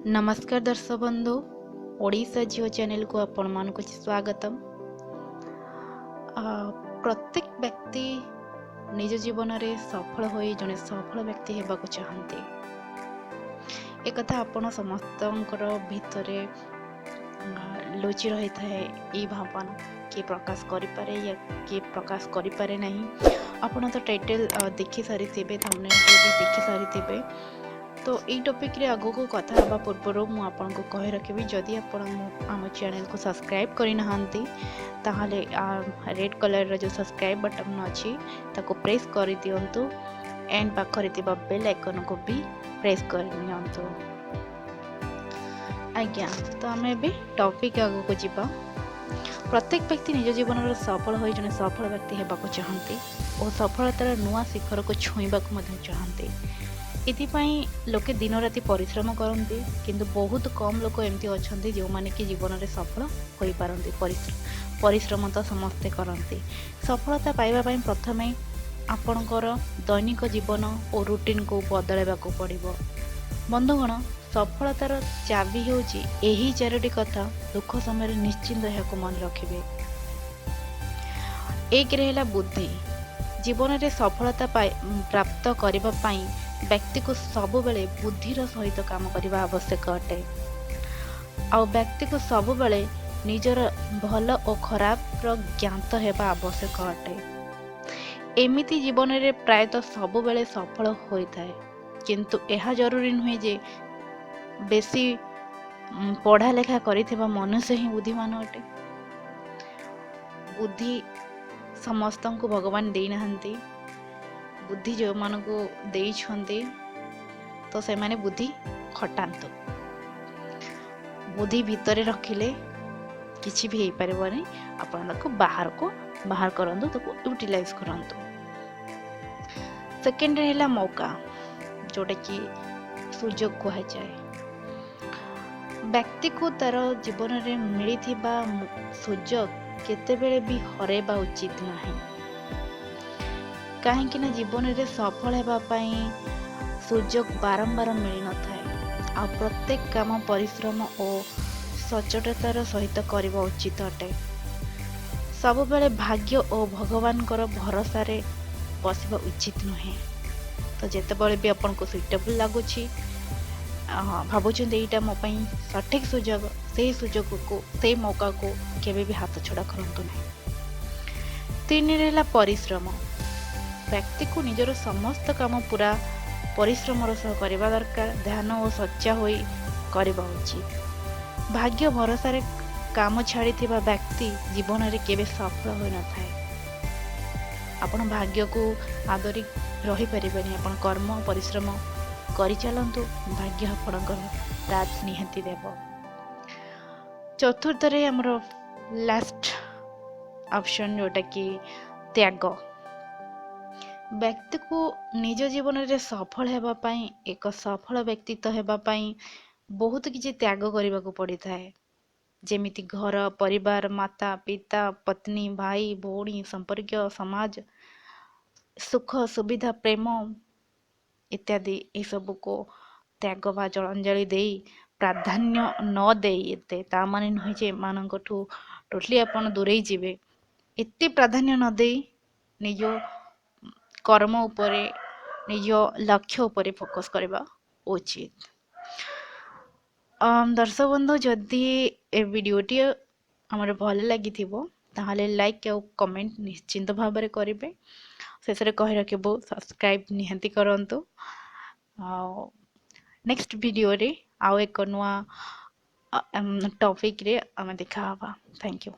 नमस्कार दर्शक बंधु ओडिशा जियो चैनल को आपण मानक स्वागतम। प्रत्येक व्यक्ति निज जीवन रे सफल होई जने सफल व्यक्ति हेबाकु चाहंती। एक कथा आपण समस्तंकर भितरे लुचि रही थाए ई भावना कि प्रकाश करि पारे या कि प्रकाश करि पारे नहीं। आपण तो टाइटल देखि सारी थिबे, थंबनेल भी देखि सारी थिबे। तो ये टॉपिक रे आगो को कथा हवा पूर्वर मु आपन को कहि रखिबी, जदि आपन आम चैनल को सब्सक्राइब करि नहांती ताहाले रेड कलर रो जो सब्सक्राइब बटन अछि ताको प्रेस करि दियंतु एंड पाखरे तिबा बेल आइकन को भी प्रेस करि नियंतु। आज्ञा तो आमे भी टॉपिक आगो को जिबा। प्रत्येक व्यक्ति निज जीवन रो सफल होई जने सफल व्यक्ति हेबाकु चाहंती और सफलतार नुआ शिखर को छुईबाकु मधे चाहंती। इतिपाई लोके दिन राति परिश्रम करते, किंतु बहुत कम लोक एमती अच्छा जो मैंने कि जीवन में सफल हो पारती। परिश्रम तो समस्ते करते। सफलता पाइबा प्रथमे आपणकर दैनिक जीवन और रूटीन को बदलवा पड़ो। बंधुगण, सफलतार चाबी होची एही चारोटी कथा दुख समय निश्चिंत यह मन रखिए। एक रहा बुद्धि। जीवन में सफलता प्राप्त करने व्यक्ति को सबु बेले बुद्धिर सहित काम करने आवश्यक अटे। आ व्यक्ति को सबु बेले निजर भल और खराब ज्ञात हेबा आवश्यक अटे। एमिति जीवन में प्रायतः सबु बेले सफल होता है, किंतु यह जरूरी नुहे जे बेसी पढ़ा लेखा करिथिबा मनुष्य ही बुद्धिमान अटे। बुद्धि समस्त को भगवान दे नहांती। बुद्धि जो मान को देइछंती तो से माने बुद्धि खटांतु। बुद्धि भीतर रखिले किछि भी हेई परबनी। आपण को बाहर करंतु, तो यूटिलाइज करंतु। सेकंड रहला मौका, जोटा कि सुजोग कहा जाए। व्यक्ति को तार जीवन में मिलिथिबा सुजोग केतेबेले भी हरेबा उचित नहीं। कहीं ना जीवन में सफल होगापाई सुजोग बारंबार मिल न थाए। आ प्रत्येक काम परिश्रम और सचेततार सहित करबा उचित अटे। सब बेले भाग्य और भगवान भरोसा रे बसवा उचित नुहे। तो जितेबाला भी आपन को सुइटेबल लगुच भावुं एटा मो सठिक सुजोग, से सुजोग को से मौका को केबे भी हाथ छड़ा करंतु नहीं। तीन रहा परिश्रम। व्यक्ति को निजर समस्त काम पूरा परिश्रम सह करबा दरकार। ध्यान और सच्चा होई करबा उचित। भाग्य भरोसा रे काम छाड़ी थिबा व्यक्ति जीवन रे केबे सफल होई न थाए। आपण भाग्य को आदरी रही परिबेनी। आपण कर्म परिश्रम करि चलंतु, भाग्य आपणकर रात निहति देव। चतुर्थ रे हमरो लास्ट ऑप्शन जोटा कि त्याग। व्यक्ति को निज जीवन में सफल हेबा पाई, एक सफल व्यक्तित्व हेबा पाई बहुत किछि त्याग करने को पड़ी थाए। जेमिति घर परिवार, माता पिता, पत्नी, भाई भौणी, संपर्क, समाज, सुख सुविधा, प्रेम इत्यादि ये सब को त्याग बा जलांजलि दे प्राधान्य न दे ता माने नुहे जे मानकठू टोटली आपण दूरे जीवे। एते प्राधान्य न दे निज कर्म उपरे, निज लक्ष्य उपरे फोकस करबा उचित। दर्शक बंधु, जदि ए वीडियोटी हमर भल लगी थिबो ताहाले लाइक और कमेंट निश्चिंत भाव में करेंगे। शेष में कही रखिबो सब्सक्राइब निहांती करंतु। नेक्स्ट वीडियो रे आउ एक नुआ टॉपिक रे आमे देखा हवा। Thank you.